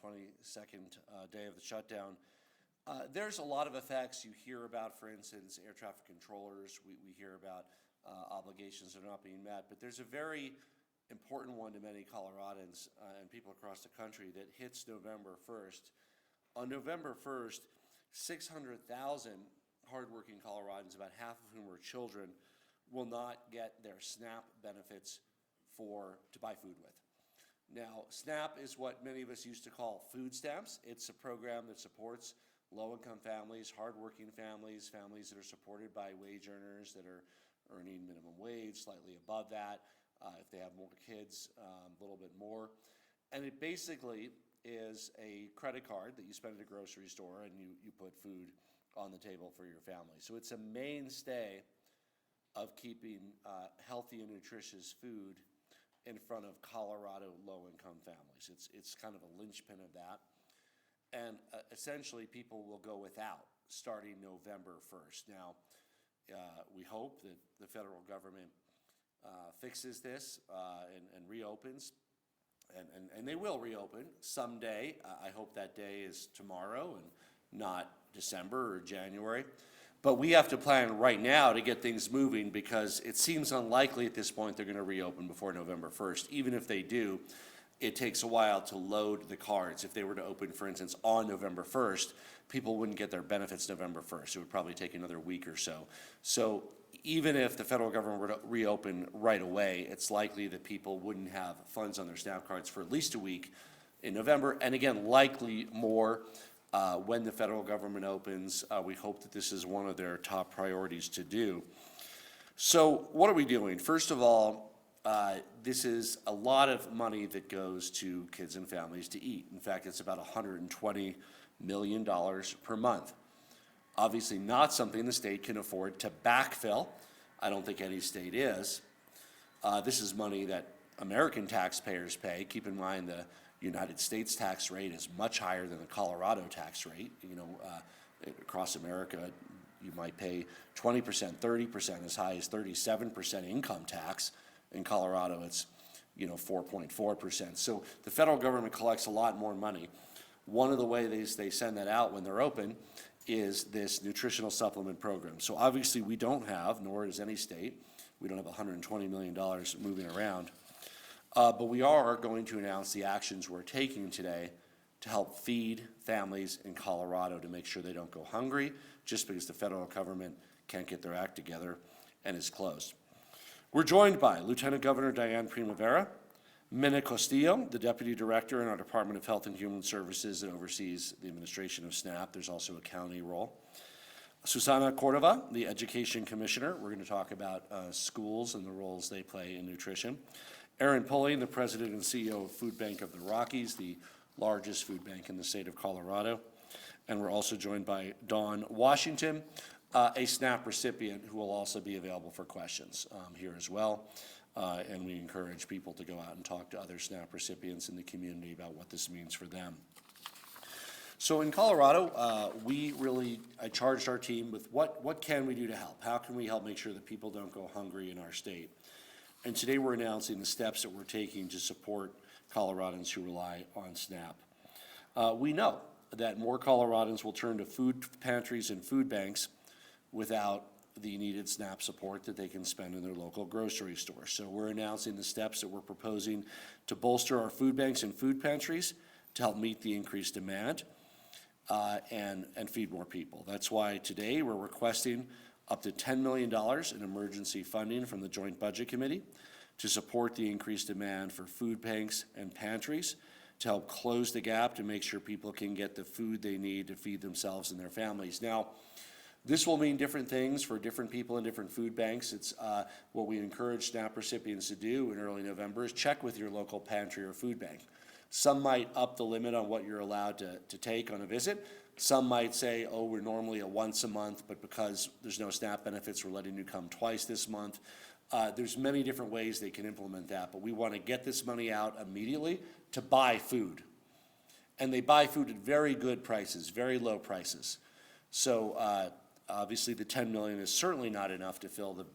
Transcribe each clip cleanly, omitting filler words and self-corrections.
22nd day of the shutdown. There's a lot of effects you hear about, for instance, air traffic controllers. We hear about obligations that are not being met, but there's a very important one to many Coloradans and people across the country that hits November 1st. On November 1st, 600,000 hardworking Coloradans, about half of whom are children, will not get their SNAP benefits to buy food with. Now, SNAP is what many of us used to call food stamps. It's a program that supports low-income families, hardworking families, families that are supported by wage earners that are earning minimum wage, slightly above that. If they have more kids, a little bit more. And it basically is a credit card that you spend at a grocery store and you put food on the table for your family. So it's a mainstay of keeping healthy and nutritious food in front of Colorado low-income families. It's kind of a linchpin of that. And essentially people will go without starting November 1st. Now, we hope that the federal government fixes this and reopens, and they will reopen someday. I hope that day is tomorrow and not December or January. But we have to plan right now to get things moving because it seems unlikely at this point they're going to reopen before November 1st. Even if they do, it takes a while to load the cards. If they were to open, for instance, on November 1st, people wouldn't get their benefits November 1st. It would probably take another week or so. So even if the federal government were to reopen right away, it's likely that people wouldn't have funds on their SNAP cards for at least a week in November, and again, likely more when the federal government opens. We hope that this is one of their top priorities to do. So what are we doing? First of all, this is a lot of money that goes to kids and families to eat. In fact, it's about $120 million per month. Obviously not something the state can afford to backfill. I don't think any state is. This is money that American taxpayers pay. Keep in mind the United States tax rate is much higher than the Colorado tax rate. Across America, you might pay 20%, 30%, as high as 37% income tax. In Colorado, it's 4.4%. So the federal government collects a lot more money. One of the ways they send that out when they're open is this nutritional supplement program. So obviously we don't have, nor does any state, we don't have $120 million moving around. But we are going to announce the actions we're taking today to help feed families in Colorado to make sure they don't go hungry just because the federal government can't get their act together and is closed. We're joined by Lieutenant Governor Diane Primavera, Minna Castillo, the Deputy Director in our Department of Health and Human Services that oversees the administration of SNAP. There's also a county role. Susana Cordova, the Education Commissioner. We're going to talk about schools and the roles they play in nutrition. Aaron Pulling, the President and CEO of Food Bank of the Rockies, the largest food bank in the state of Colorado. And we're also joined by Dawn Washington, a SNAP recipient who will also be available for questions here as well. And we encourage people to go out and talk to other SNAP recipients in the community about what this means for them. So in Colorado, I charged our team with what can we do to help? How can we help make sure that people don't go hungry in our state? And today we're announcing the steps that we're taking to support Coloradans who rely on SNAP. We know that more Coloradans will turn to food pantries and food banks without the needed SNAP support that they can spend in their local grocery store. So we're announcing the steps that we're proposing to bolster our food banks and food pantries to help meet the increased demand and feed more people. That's why today we're requesting up to $10 million in emergency funding from the Joint Budget Committee to support the increased demand for food banks and pantries to help close the gap to make sure people can get the food they need to feed themselves and their families. Now, this will mean different things for different people in different food banks. It's what we encourage SNAP recipients to do in early November is check with your local pantry or food bank. Some might up the limit on what you're allowed to take on a visit. Some might say, oh, we're normally a once a month, but because there's no SNAP benefits, we're letting you come twice this month. There's many different ways they can implement that, but we want to get this money out immediately to buy food. And they buy food at very good prices, very low prices. So obviously the $10 million is certainly not enough to fill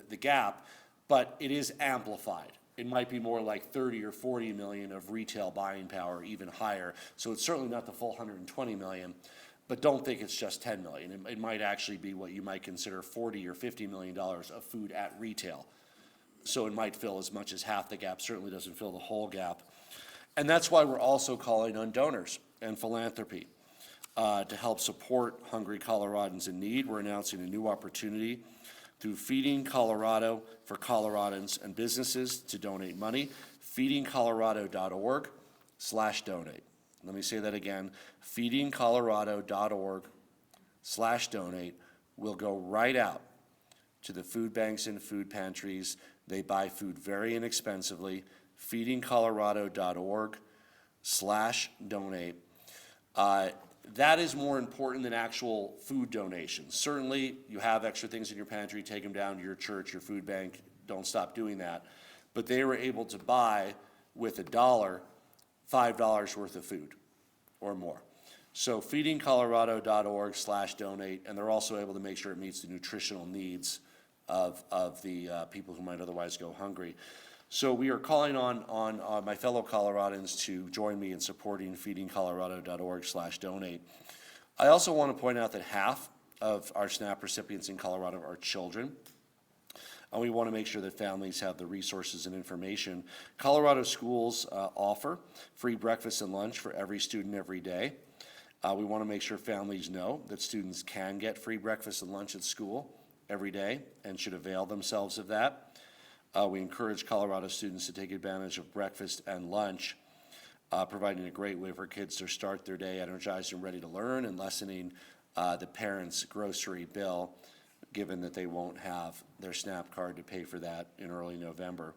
the gap, but it is amplified. it might be more like 30 or 40 million of retail buying power, even higher. So it's certainly not the full 120 million, but don't think it's just 10 million. It might actually be what you might consider 40 or 50 million dollars of food at retail. So it might fill as much as half the gap, certainly doesn't fill the whole gap. And that's why we're also calling on donors and philanthropy to help support hungry Coloradans in need. We're announcing a new opportunity through Feeding Colorado for Coloradans and businesses to donate money, feedingcolorado.org/donate. Let me say that again, feedingcolorado.org/donate will go right out to the food banks and food pantries. They buy food very inexpensively, feedingcolorado.org/donate. That is more important than actual food donations. Certainly, you have extra things in your pantry, take them down to your church, your food bank, don't stop doing that. But they were able to buy, with $1, $5 worth of food or more. So feedingcolorado.org/donate, and they're also able to make sure it meets the nutritional needs of the people who might otherwise go hungry. So we are calling on my fellow Coloradans to join me in supporting feedingcolorado.org/donate. I also want to point out that half of our SNAP recipients in Colorado are children, and we want to make sure that families have the resources and information. Colorado schools offer free breakfast and lunch for every student every day. We want to make sure families know that students can get free breakfast and lunch at school every day and should avail themselves of that. We encourage Colorado students to take advantage of breakfast and lunch, providing a great way for kids to start their day energized and ready to learn, and lessening the parents' grocery bill, given that they won't have their SNAP card to pay for that in early November.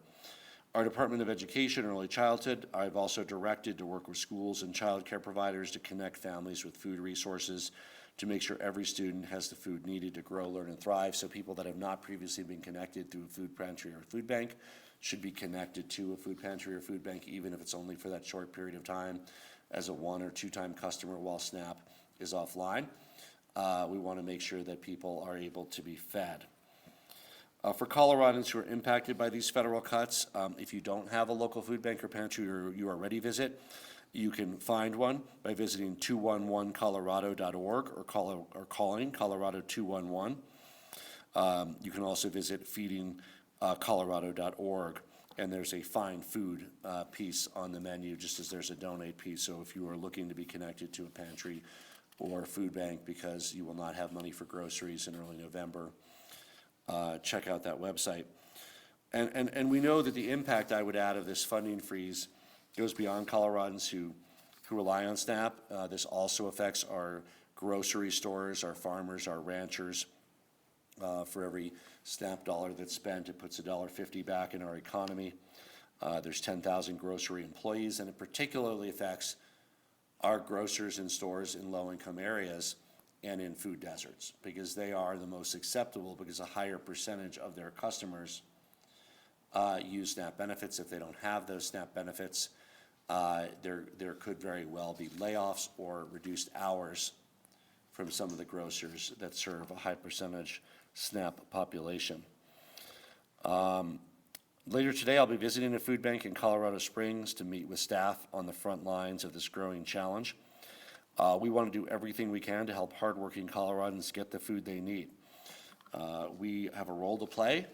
Our Department of Education and Early Childhood, I've also directed to work with schools and child care providers to connect families with food resources to make sure every student has the food needed to grow, learn, and thrive. So people that have not previously been connected through a food pantry or a food bank should be connected to a food pantry or food bank, even if it's only for that short period of time as a 1 or 2 time customer while SNAP is offline. We want to make sure that people are able to be fed. For Coloradans who are impacted by these federal cuts, if you don't have a local food bank or pantry or you already visit, you can find one by visiting 211colorado.org or calling Colorado 211. You can also visit feedingcolorado.org, and there's a find food piece on the menu, just as there's a donate piece. So if you are looking to be connected to a pantry or a food bank because you will not have money for groceries in early November, check out that website. And we know that the impact, I would add, of this funding freeze goes beyond Coloradans who rely on SNAP. This also affects our grocery stores, our farmers, our ranchers. For every SNAP dollar that's spent, it puts $1.50 back in our economy. There's 10,000 grocery employees, and it particularly affects our grocers and stores in low-income areas and in food deserts, because they are the most acceptable, because a higher percentage of their customers use SNAP benefits. If they don't have those SNAP benefits, there could very well be layoffs or reduced hours from some of the grocers that serve a high percentage SNAP population. Later today, I'll be visiting a food bank in Colorado Springs to meet with staff on the front lines of this growing challenge. We want to do everything we can to help hardworking Coloradans get the food they need. We have a role to play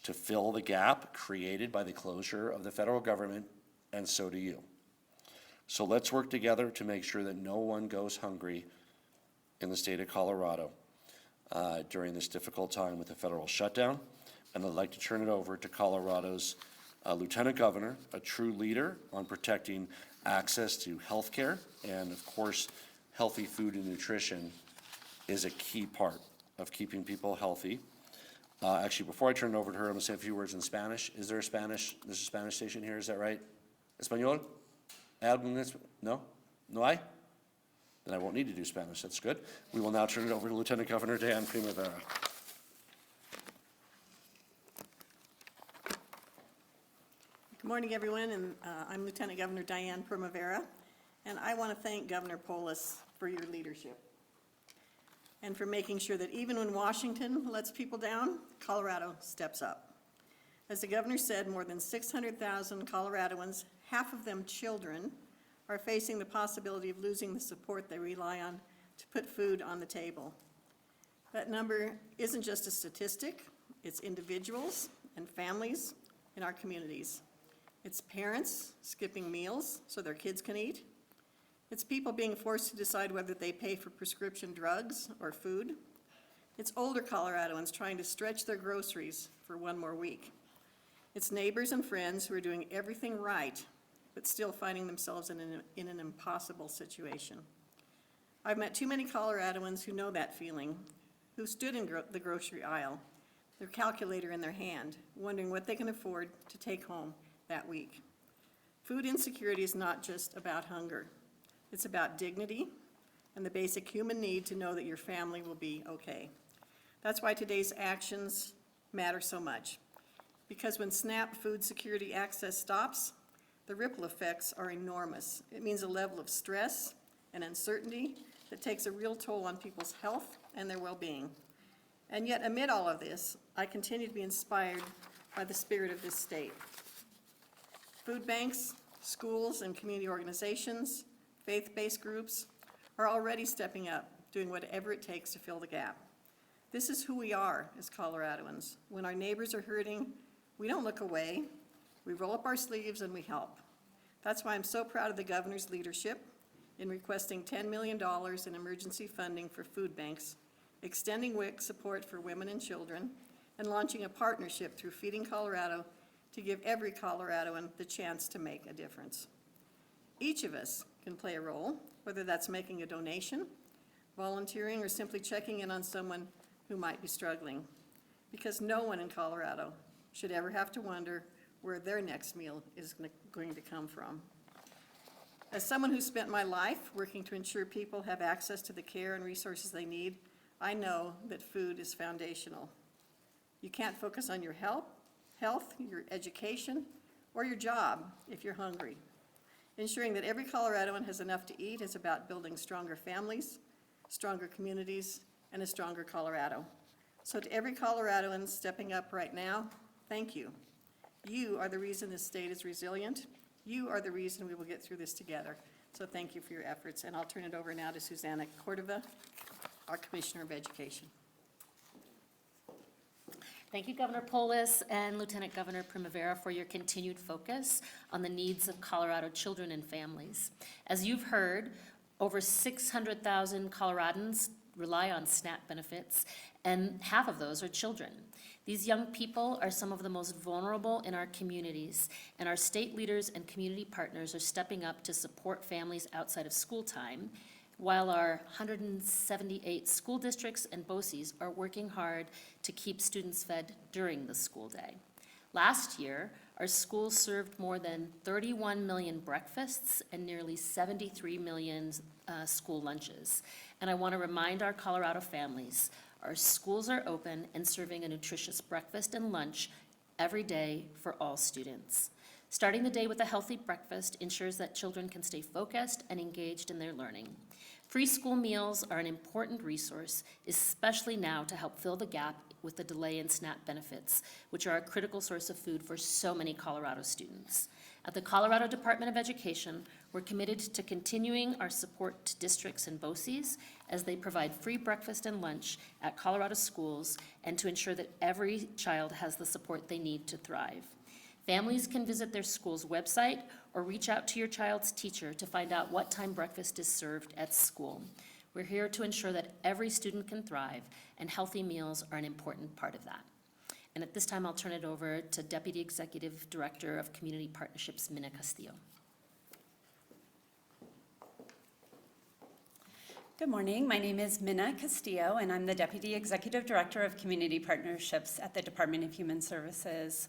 to fill the gap created by the closure of the federal government, and so do you. So let's work together to make sure that no one goes hungry in the state of Colorado during this difficult time with the federal shutdown. And I'd like to turn it over to Colorado's Lieutenant Governor, a true leader on protecting access to health care. And of course, healthy food and nutrition is a key part of keeping people healthy. Actually, before I turn it over to her, I'm going to say a few words in Spanish. Is there a Spanish? There's a Spanish station here, is that right? Español? No? No hay? Then I won't need to do Spanish, that's good. We will now turn it over to Lieutenant Governor Dan Primavera. Good morning, everyone, and I'm Lieutenant Governor Diane Primavera, and I want to thank Governor Polis for your leadership and for making sure that even when Washington lets people down, Colorado steps up. As the governor said, more than 600,000 Coloradoans, half of them children, are facing the possibility of losing the support they rely on to put food on the table. That number isn't just a statistic, it's individuals and families in our communities. It's parents skipping meals so their kids can eat. It's people being forced to decide whether they pay for prescription drugs or food. It's older Coloradoans trying to stretch their groceries for one more week. It's neighbors and friends who are doing everything right, but still finding themselves in an impossible situation. I've met too many Coloradoans who know that feeling, who stood in the grocery aisle, their calculator in their hand, wondering what they can afford to take home that week. Food insecurity is not just about hunger. It's about dignity and the basic human need to know that your family will be okay. That's why today's actions matter so much. Because when SNAP food security access stops, the ripple effects are enormous. It means a level of stress and uncertainty that takes a real toll on people's health and their well-being. And yet, amid all of this, I continue to be inspired by the spirit of this state. Food banks, schools, and community organizations, faith-based groups are already stepping up, doing whatever it takes to fill the gap. This is who we are as Coloradoans. When our neighbors are hurting, we don't look away. We roll up our sleeves and we help. That's why I'm so proud of the governor's leadership in requesting $10 million in emergency funding for food banks, extending WIC support for women and children, and launching a partnership through Feeding Colorado to give every Coloradoan the chance to make a difference. Each of us can play a role, whether that's making a donation, volunteering, or simply checking in on someone who might be struggling, because no one in Colorado should ever have to wonder where their next meal is going to come from. As someone who spent my life working to ensure people have access to the care and resources they need, I know that food is foundational. You can't focus on your health, your education, or your job if you're hungry. Ensuring that every Coloradoan has enough to eat is about building stronger families, stronger communities, and a stronger Colorado. So to every Coloradoan stepping up right now, thank you. You are the reason this state is resilient. You are the reason we will get through this together. So thank you for your efforts. And I'll turn it over now to Susanna Cordova, our Commissioner of Education. Thank you, Governor Polis and Lieutenant Governor Primavera, for your continued focus on the needs of Colorado children and families. As you've heard, over 600,000 Coloradans rely on SNAP benefits, and half of those are children. These young people are some of the most vulnerable in our communities, and our state leaders and community partners are stepping up to support families outside of school time, while our 178 school districts and BOCES are working hard to keep students fed during the school day. Last year, our schools served more than 31 million breakfasts and nearly 73 million school lunches. And I want to remind our Colorado families, our schools are open and serving a nutritious breakfast and lunch every day for all students. Starting the day with a healthy breakfast ensures that children can stay focused and engaged in their learning. Free school meals are an important resource, especially now to help fill the gap with the delay in SNAP benefits, which are a critical source of food for so many Colorado students. At the Colorado Department of Education, we're committed to continuing our support to districts and BOCES as they provide free breakfast and lunch at Colorado schools and to ensure that every child has the support they need to thrive. Families can visit their school's website or reach out to your child's teacher to find out what time breakfast is served at school. We're here to ensure that every student can thrive, and healthy meals are an important part of that. And at this time, I'll turn it over to Deputy Executive Director of Community Partnerships, Minna Castillo. Good morning. My name is Minna Castillo, and I'm the Deputy Executive Director of Community Partnerships at the Department of Human Services.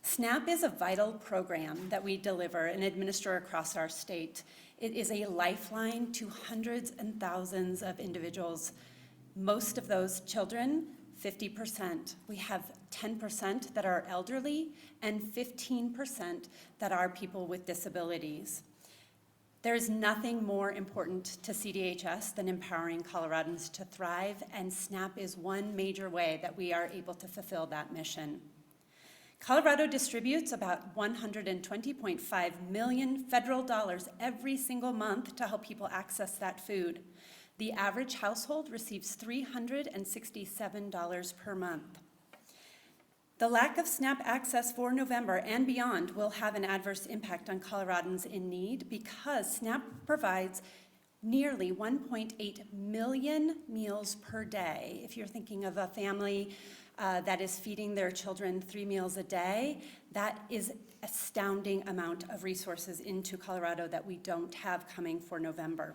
SNAP is a vital program that we deliver and administer across our state. It is a lifeline to hundreds and thousands of individuals, most of those children, 50%. We have 10% that are elderly and 15% that are people with disabilities. There is nothing more important to CDHS than empowering Coloradans to thrive, and SNAP is one major way that we are able to fulfill that mission. Colorado distributes about $120.5 million federal dollars every single month to help people access that food. The average household receives $367 per month. The lack of SNAP access for November and beyond will have an adverse impact on Coloradans in need because SNAP provides nearly 1.8 million meals per day. If you're thinking of a family that is feeding their children 3 meals a day, that is astounding amount of resources into Colorado that we don't have coming for November.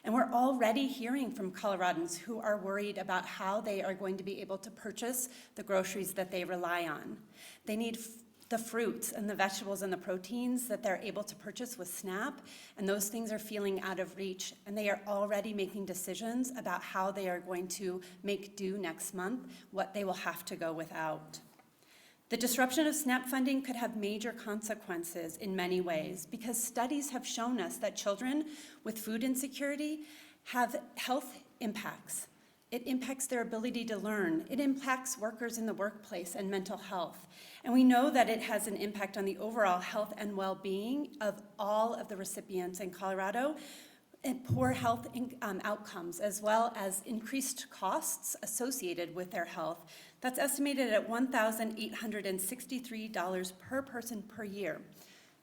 And we're already hearing from Coloradans who are worried about how they are going to be able to purchase the groceries that they rely on. They need the fruits and the vegetables and the proteins that they're able to purchase with SNAP, and those things are feeling out of reach, and they are already making decisions about how they are going to make do next month, what they will have to go without. The disruption of SNAP funding could have major consequences in many ways because studies have shown us that children with food insecurity have health impacts. It impacts their ability to learn. It impacts workers in the workplace and mental health. And we know that it has an impact on the overall health and well-being of all of the recipients in Colorado, and poor health outcomes, as well as increased costs associated with their health. That's estimated at $1,863 per person per year.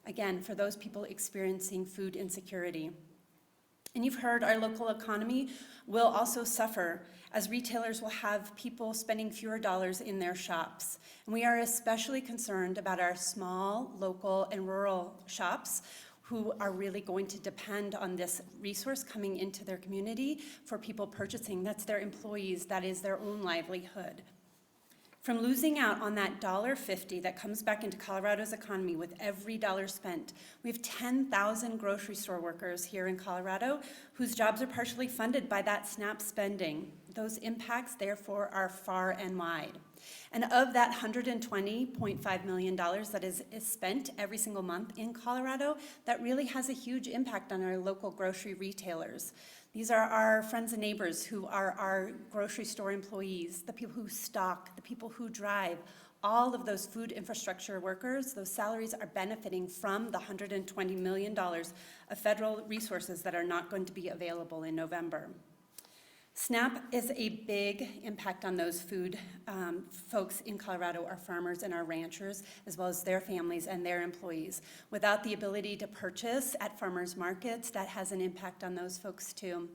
Again, for those people experiencing food insecurity. And you've heard our local economy will also suffer as retailers will have people spending fewer dollars in their shops. And we are especially concerned about our small, local, and rural shops who are really going to depend on this resource coming into their community for people purchasing. That's their employees, that is their own livelihood. From losing out on that $1.50 that comes back into Colorado's economy with every dollar spent, we have 10,000 grocery store workers here in Colorado whose jobs are partially funded by that SNAP spending. Those impacts, therefore, are far and wide. And of that $120.5 million that is spent every single month in Colorado, that really has a huge impact on our local grocery retailers. These are our friends and neighbors who are our grocery store employees, the people who stock, the people who drive. All of those food infrastructure workers, those salaries are benefiting from the $120 million of federal resources that are not going to be available in November. SNAP is a big impact on those food folks in Colorado, our farmers and our ranchers, as well as their families and their employees. Without the ability to purchase at farmers markets, that has an impact on those folks too.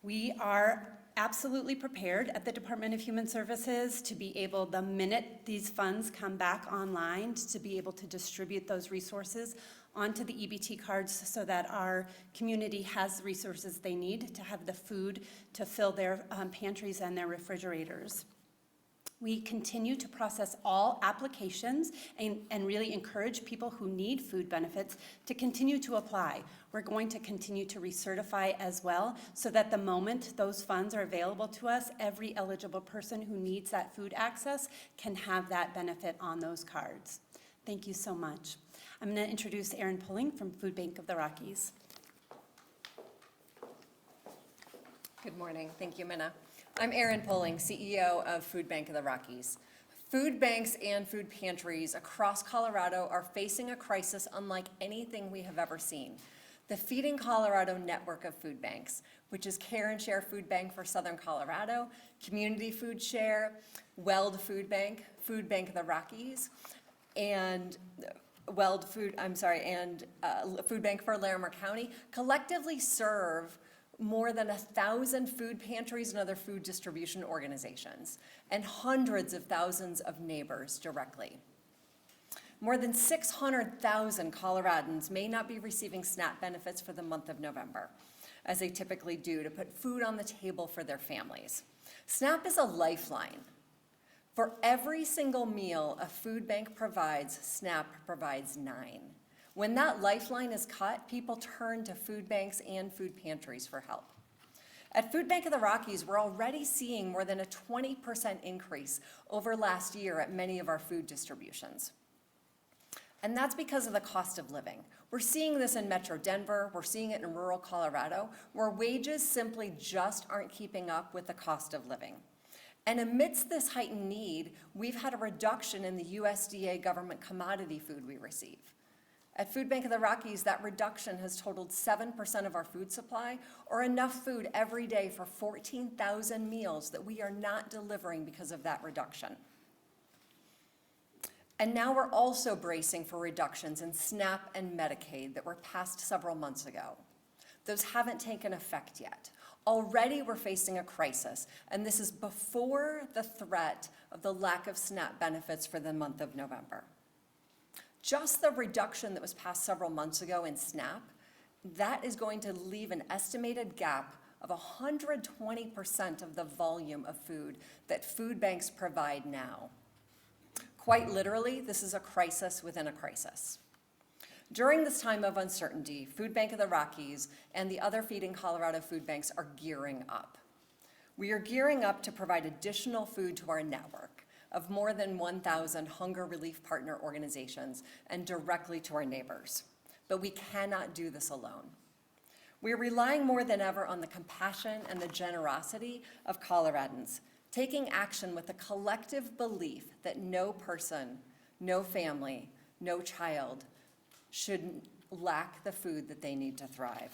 We are absolutely prepared at the Department of Human Services to be able, the minute these funds come back online, to be able to distribute those resources onto the EBT cards so that our community has the resources they need to have the food to fill their pantries and their refrigerators. We continue to process all applications and really encourage people who need food benefits to continue to apply. We're going to continue to recertify as well so that the moment those funds are available to us, every eligible person who needs that food access can have that benefit on those cards. Thank you so much. I'm going to introduce Erin Pulling from Food Bank of the Rockies. Good morning. Thank you, Minna. I'm Erin Pulling, CEO of Food Bank of the Rockies. Food banks and food pantries across Colorado are facing a crisis unlike anything we have ever seen. The Feeding Colorado network of food banks, which is Care and Share Food Bank for Southern Colorado, Community Food Share, Weld Food Bank of the Rockies, and Food Bank for Larimer County, collectively serve more than 1,000 food pantries and other food distribution organizations, and hundreds of thousands of neighbors directly. More than 600,000 Coloradans may not be receiving SNAP benefits for the month of November, as they typically do, to put food on the table for their families. SNAP is a lifeline. For every single meal a food bank provides, SNAP provides 9. When that lifeline is cut, people turn to food banks and food pantries for help. At Food Bank of the Rockies, we're already seeing more than a 20% increase over last year at many of our food distributions. And that's because of the cost of living. We're seeing this in Metro Denver, we're seeing it in rural Colorado, where wages simply just aren't keeping up with the cost of living. And amidst this heightened need, we've had a reduction in the USDA government commodity food we receive. At Food Bank of the Rockies, that reduction has totaled 7% of our food supply, or enough food every day for 14,000 meals that we are not delivering because of that reduction. And now we're also bracing for reductions in SNAP and Medicaid that were passed several months ago. Those haven't taken effect yet. Already we're facing a crisis, and this is before the threat of the lack of SNAP benefits for the month of November. Just the reduction that was passed several months ago in SNAP, that is going to leave an estimated gap of 120% of the volume of food that food banks provide now. Quite literally, this is a crisis within a crisis. During this time of uncertainty, Food Bank of the Rockies and the other Feeding Colorado food banks are gearing up. We are gearing up to provide additional food to our network of more than 1,000 hunger relief partner organizations and directly to our neighbors. But we cannot do this alone. We are relying more than ever on the compassion and the generosity of Coloradans, taking action with a collective belief that no person, no family, no child should lack the food that they need to thrive.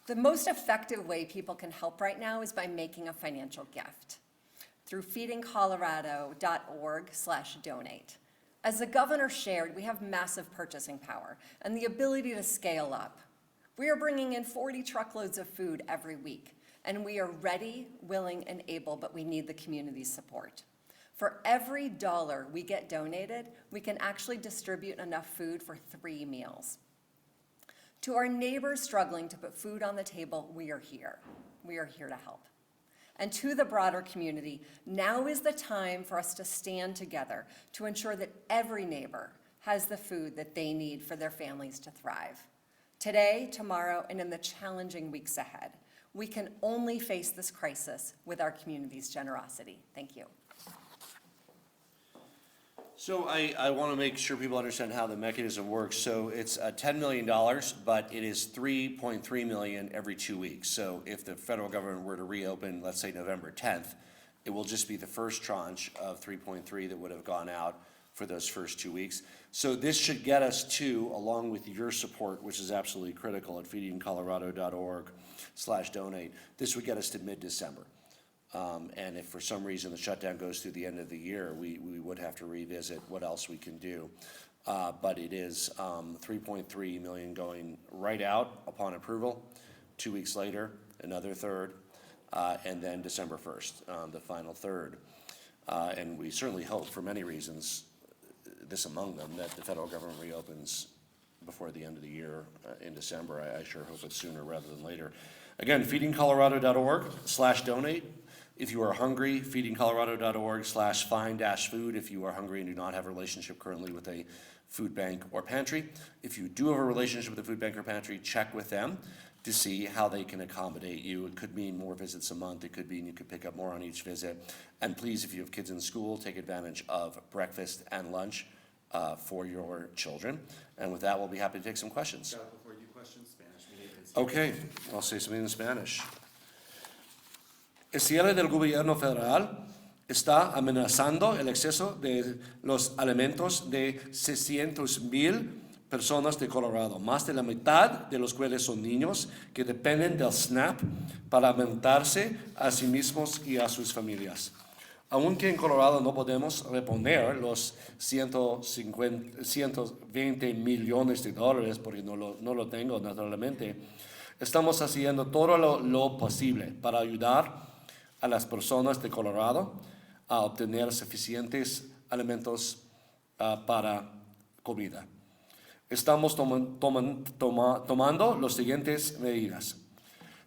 The most effective way people can help right now is by making a financial gift through feedingcolorado.org/donate. As the governor shared, we have massive purchasing power and the ability to scale up. We are bringing in 40 truckloads of food every week, and we are ready, willing, and able, but we need the community's support. For every dollar we get donated, we can actually distribute enough food for 3 meals. To our neighbors struggling to put food on the table, we are here. We are here to help. And to the broader community, now is the time for us to stand together to ensure that every neighbor has the food that they need for their families to thrive. Today, tomorrow, and in the challenging weeks ahead, we can only face this crisis with our community's generosity. Thank you. So I want to make sure people understand how the mechanism works. So it's $10 million, but it is $3.3 million every 2 weeks. So if the federal government were to reopen, let's say November 10th, it will just be the first tranche of 3.3 that would have gone out for those first 2 weeks. So this should get us to, along with your support, which is absolutely critical at feedingcolorado.org/donate, this would get us to mid-December. And if for some reason the shutdown goes through the end of the year, we would have to revisit what else we can do. But it is $3.3 million going right out upon approval. 2 weeks later, another third, and then December 1st, the final third. And we certainly hope, for many reasons, this among them, that the federal government reopens before the end of the year in December. I sure hope it's sooner rather than later. Again, feedingcolorado.org/donate. If you are hungry, feedingcolorado.org/find-food if you are hungry and do not have a relationship currently with a food bank or pantry. If you do have a relationship with a food bank or pantry, check with them to see how they can accommodate you. It could mean more visits a month. It could mean you could pick up more on each visit. And please, if you have kids in school, take advantage of breakfast and lunch for your children. And with that, we'll be happy to take some questions. Before you do questions, Spanish. Okay, I'll say something in Spanish. El cierre del gobierno federal está amenazando el acceso de los alimentos de 600,000 personas de Colorado. Más de la mitad de los cuales son niños que dependen del SNAP para alimentarse a sí mismos y a sus familias. Aunque en Colorado no podemos reponer los 120 millones de dólares, porque no lo tengo naturalmente, estamos haciendo todo lo posible para ayudar a las personas de Colorado a obtener suficientes alimentos para comida. Estamos tomando las siguientes medidas.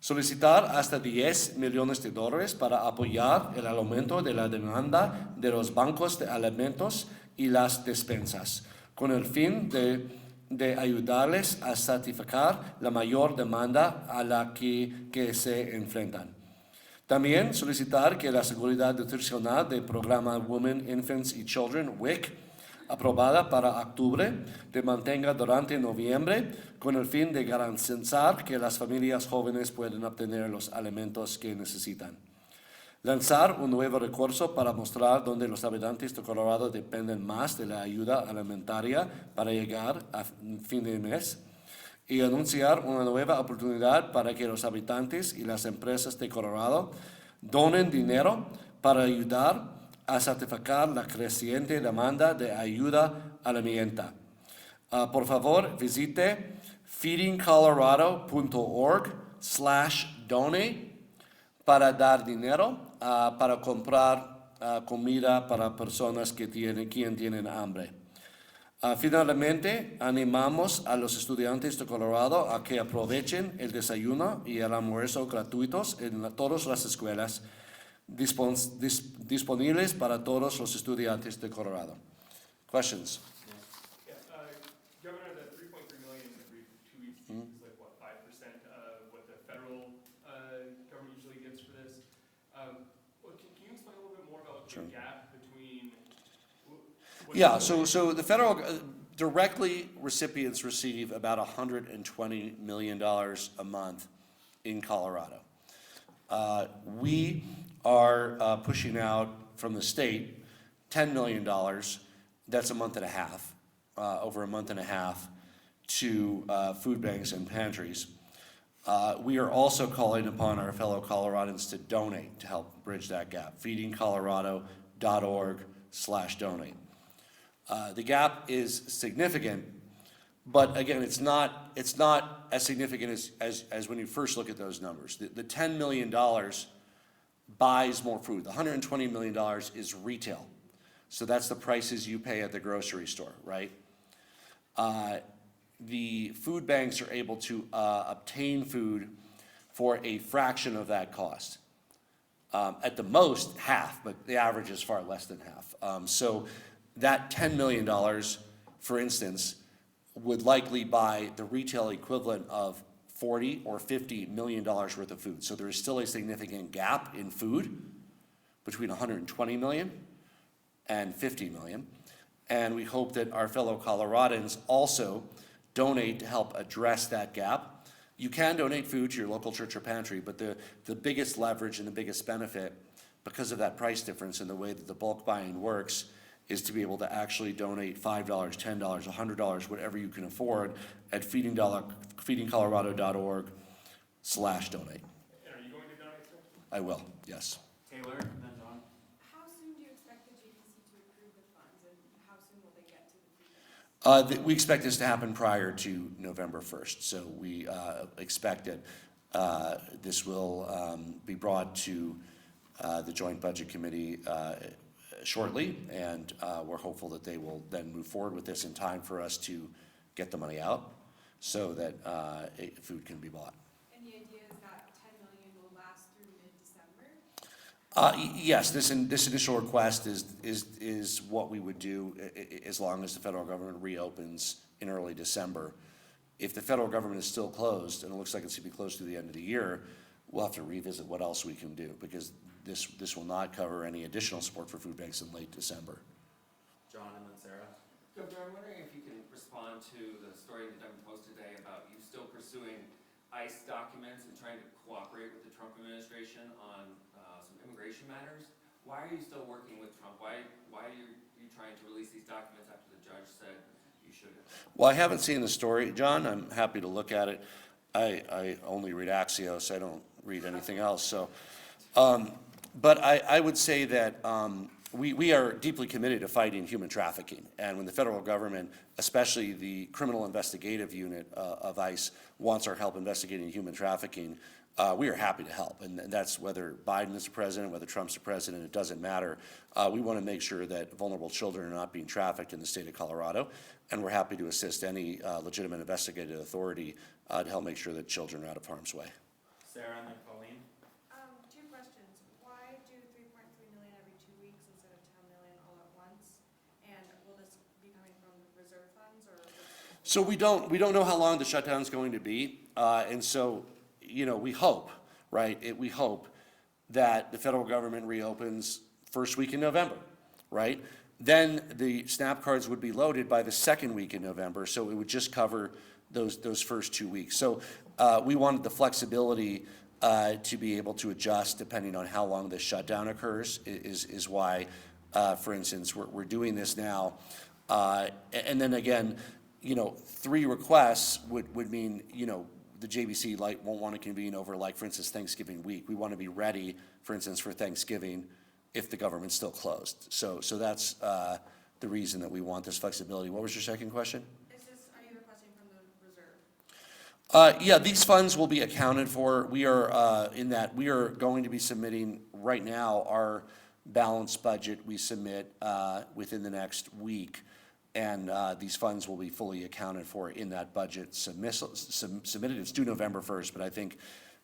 Solicitar hasta 10 millones de dólares para apoyar el aumento de la demanda de los bancos de alimentos y las despensas, con el fin de ayudarles a satisfacer la mayor demanda a la que se enfrentan. También solicitar que la seguridad nutricional del programa Women, Infants y Children, WIC, aprobada para octubre, se mantenga durante noviembre con el fin de garantizar que las familias jóvenes puedan obtener los alimentos que necesitan. Lanzar un nuevo recurso para mostrar dónde los habitantes de Colorado dependen más de la ayuda alimentaria para llegar a fin de mes. Y anunciar una nueva oportunidad para que los habitantes y las empresas de Colorado donen dinero para ayudar a satisfacer la creciente demanda de ayuda alimentaria. Por favor, visite feedingcolorado.org/donate para dar dinero para comprar comida para personas que tienen hambre. Finalmente, animamos a los estudiantes de Colorado a que aprovechen el desayuno y el almuerzo gratuitos en todas las escuelas disponibles para todos los estudiantes de Colorado. Questions? Governor, the 3.3 million every 2 weeks is like, what, 5% of what the federal government usually gives for this? Well, can you explain a little bit more about the gap between? Yeah, so the federal, directly recipients receive about $120 million a month in Colorado. We are pushing out from the state $10 million, that's a month and a half, over a month and a half, to food banks and pantries. We are also calling upon our fellow Coloradans to donate to help bridge that gap. feedingcolorado.org/donate. The gap is significant, but again, it's not as significant as when you first look at those numbers. The $10 million buys more food. The $120 million is retail. So that's the prices you pay at the grocery store, right? The food banks are able to obtain food for a fraction of that cost. At the most, half, but the average is far less than half. So that $10 million, for instance, would likely buy the retail equivalent of $40 or $50 million worth of food. So there is still a significant gap in food between $120 million and $50 million. And we hope that our fellow Coloradans also donate to help address that gap. You can donate food to your local church or pantry, but the biggest leverage and the biggest benefit, because of that price difference and the way that the bulk buying works, is to be able to actually donate $5, $10, $100, whatever you can afford, at feedingcolorado.org/donate. And are you going to donate, sir? I will, yes. Taylor, and then John. How soon do you expect the JPC to approve the funds, and how soon will they get to the food banks? We expect this to happen prior to November 1st, so we expect that this will be brought to the Joint Budget Committee shortly, and we're hopeful that they will then move forward with this in time for us to get the money out so that food can be bought. And the idea is that 10 million will last through mid-December? Yes, this initial request is what we would do as long as the federal government reopens in early December. If the federal government is still closed, and it looks like it's going to be closed through the end of the year, we'll have to revisit what else we can do, because this will not cover any additional support for food banks in late December. John and then Sarah. Governor, I'm wondering if you can respond to the story in the Denver Post today about you still pursuing ICE documents and trying to cooperate with the Trump administration on some immigration matters. Why are you still working with Trump? Why are you trying to release these documents after the judge said you shouldn't? Well, I haven't seen the story, John. I'm happy to look at it. I only read Axios. I don't read anything else. So, but I would say that we are deeply committed to fighting human trafficking. And when the federal government, especially the criminal investigative unit of ICE, wants our help investigating human trafficking, we are happy to help. And that's whether Biden is the president, whether Trump's the president, it doesn't matter. We want to make sure that vulnerable children are not being trafficked in the state of Colorado. And we're happy to assist any legitimate investigative authority to help make sure that children are out of harm's way. Sarah and then Colleen. Two questions. Why do 3.3 million every 2 weeks instead of 10 million all at once? And will this be coming from reserve funds or? So we don't know how long the shutdown is going to be, and so we hope, right? We hope that the federal government reopens first week in November, right? Then the SNAP cards would be loaded by the second week in November, so it would just cover those first 2 weeks. So we wanted the flexibility to be able to adjust depending on how long this shutdown occurs, is why, for instance, we're doing this now. And then again, 3 requests would mean, the JBC won't want to convene over, for instance, Thanksgiving week. We want to be ready, for instance, for Thanksgiving if the government's still closed. So that's the reason that we want this flexibility. What was your second question? Are you requesting from the reserve? Yeah, these funds will be accounted for. We are, we are going to be submitting right now our balanced budget we submit within the next week. And these funds will be fully accounted for in that budget submitted. It's due November 1st, but I think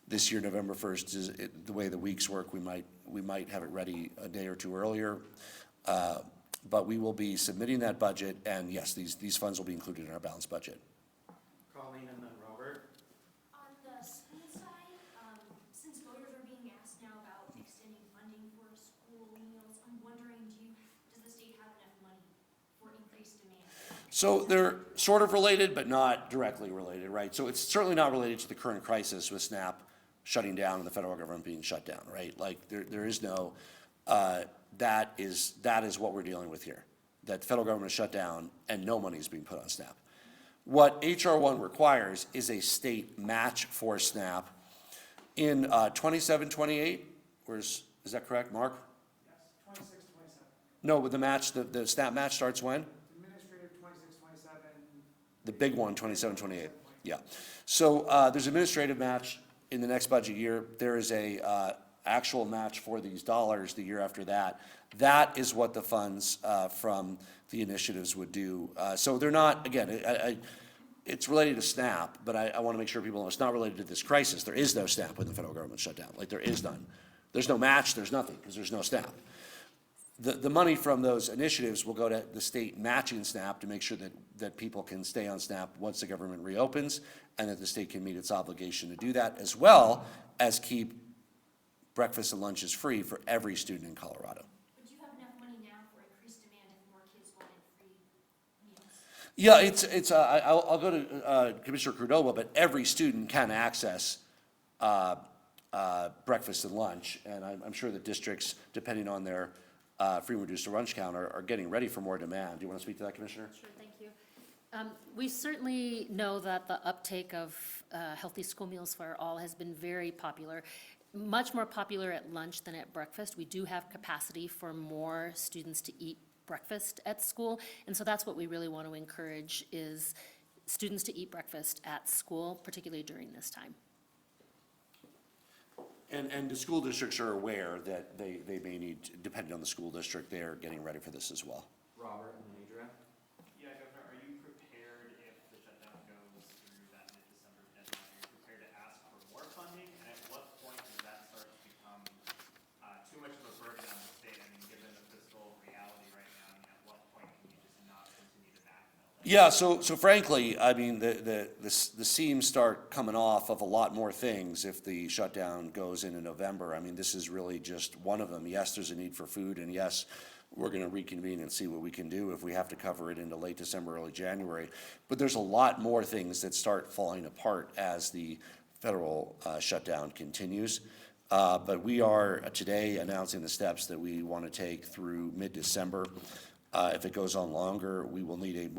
this year, November 1st, is the way the weeks work, we might have it ready a day or two earlier. But we will be submitting that budget, and yes, these funds will be included in our balanced budget. Colleen and then Robert. On the school side, since voters are being asked now about extending funding for school meals, I'm wondering, does the state have enough money for increased demand? So they're sort of related, but not directly related, right? So it's certainly not related to the current crisis with SNAP shutting down and the federal government being shut down, right? There is no, that is what we're dealing with here. That the federal government is shut down and no money is being put on SNAP. What HR 1 requires is a state match for SNAP in 27-28, is that correct, Mark? Yes, 26, 27. No, with the match, the SNAP match starts when? Administrative 26, 27. The big one, 27-28, yeah. So there's administrative match in the next budget year. There is a actual match for these dollars the year after that. That is what the funds from the initiatives would do. So they're not, again, it's related to SNAP, but I want to make sure people know it's not related to this crisis. There is no SNAP when the federal government shut down. There is none. There's no match, there's nothing, because there's no SNAP. The money from those initiatives will go to the state matching SNAP to make sure that people can stay on SNAP once the government reopens, and that the state can meet its obligation to do that, as well as keep breakfast and lunches free for every student in Colorado. But do you have enough money now for increased demand if more kids wanted free meals? Yeah, I'll go to Commissioner Cordova, but every student can access breakfast and lunch, and I'm sure that districts, depending on their free and reduced lunch count, are getting ready for more demand. Do you want to speak to that, Commissioner? Sure, thank you. We certainly know that the uptake of healthy school meals for all has been very popular, much more popular at lunch than at breakfast. We do have capacity for more students to eat breakfast at school, and so that's what we really want to encourage, is students to eat breakfast at school, particularly during this time. And the school districts are aware that they may need, depending on the school district, they're getting ready for this as well. Robert and then Adria. Yeah, Governor, are you prepared if the shutdown goes through that mid-December deadline? Are you prepared to ask for more funding? And at what point does that start to become too much of a burden on the state? I mean, given the fiscal reality right now, at what point can you just not continue to backfill? Yeah, so frankly, I mean, the seams start coming off of a lot more things if the shutdown goes into November. I mean, this is really just one of them. Yes, there's a need for food, and yes, we're going to reconvene and see what we can do if we have to cover it into late December, early January. But there's a lot more things that start falling apart as the federal shutdown continues. But we are today announcing the steps that we want to take through mid-December. If it goes on longer, we will need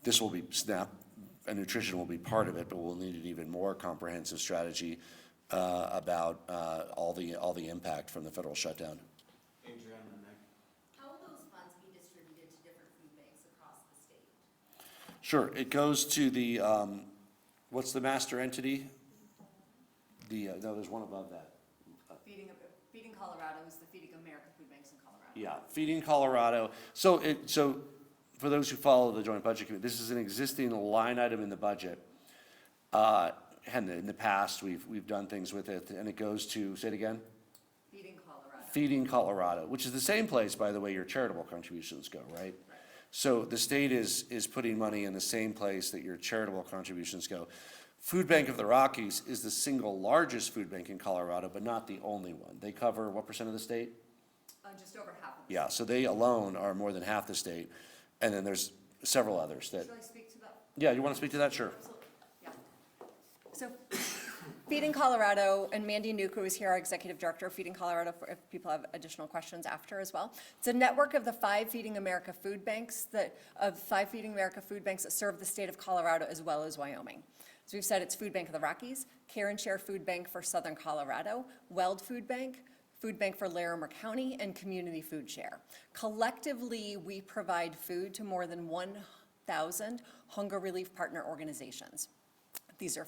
this will be SNAP and nutrition will be part of it, but we'll need an even more comprehensive strategy about all the impact from the federal shutdown. Adria and then Nick. How will those funds be distributed to different food banks across the state? Sure, it goes to the, what's the master entity? No, there's one above that. Feeding Colorado is the Feeding America Food Banks in Colorado. Yeah, Feeding Colorado. So for those who follow the Joint Budget Committee, this is an existing line item in the budget. And in the past, we've done things with it, and it goes to, say it again? Feeding Colorado. Feeding Colorado, which is the same place, by the way, your charitable contributions go, right? So the state is putting money in the same place that your charitable contributions go. Food Bank of the Rockies is the single largest food bank in Colorado, but not the only one. They cover what % of the state? Just over half of the. Yeah, so they alone are more than half the state, and then there's several others that, Should I speak to that? yeah, you want to speak to that? Sure. Absolutely, yeah. So Feeding Colorado, and Mandy Nuku is here, our Executive Director of Feeding Colorado, if people have additional questions after as well. It's a network of the 5 Feeding America food banks that serve the state of Colorado as well as Wyoming. As we've said, it's Food Bank of the Rockies, Care and Share Food Bank for Southern Colorado, Weld Food Bank for Larimer County, and Community Food Share. Collectively, we provide food to more than 1,000 hunger relief partner organizations. These are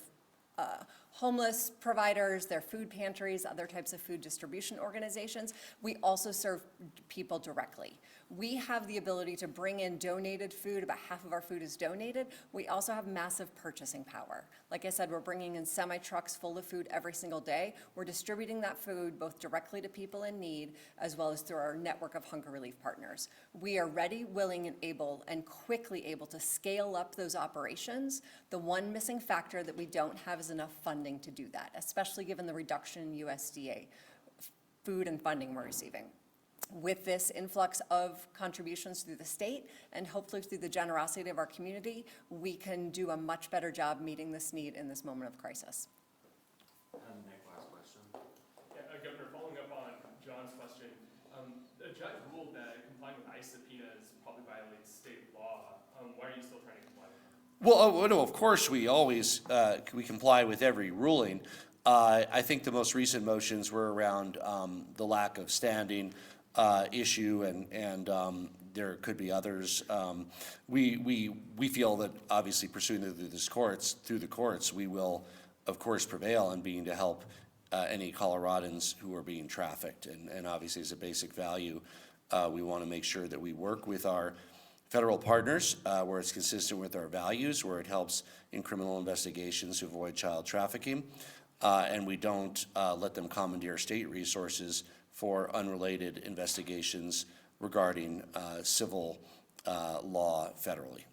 homeless providers, they're food pantries, other types of food distribution organizations. We also serve people directly. We have the ability to bring in donated food. About half of our food is donated. We also have massive purchasing power. Like I said, we're bringing in semi-trucks full of food every single day. We're distributing that food both directly to people in need as well as through our network of hunger relief partners. We are ready, willing, and able, and quickly able to scale up those operations. The one missing factor that we don't have is enough funding to do that, especially given the reduction in USDA food and funding we're receiving. With this influx of contributions through the state and hopefully through the generosity of our community, we can do a much better job meeting this need in this moment of crisis. And Nick, last question. Yeah, Governor, following up on John's question, the judge ruled that complying with ICE subpoenas probably violates state law. Why are you still trying to comply with that? Well, no, of course, we always, we comply with every ruling. I think the most recent motions were around the lack of standing issue, and there could be others. We feel that obviously pursuing it through the courts, we will, of course, prevail in being to help any Coloradans who are being trafficked. And obviously, as a basic value, we want to make sure that we work with our federal partners where it's consistent with our values, where it helps in criminal investigations to avoid child trafficking, and we don't let them commandeer state resources for unrelated investigations regarding civil law federally.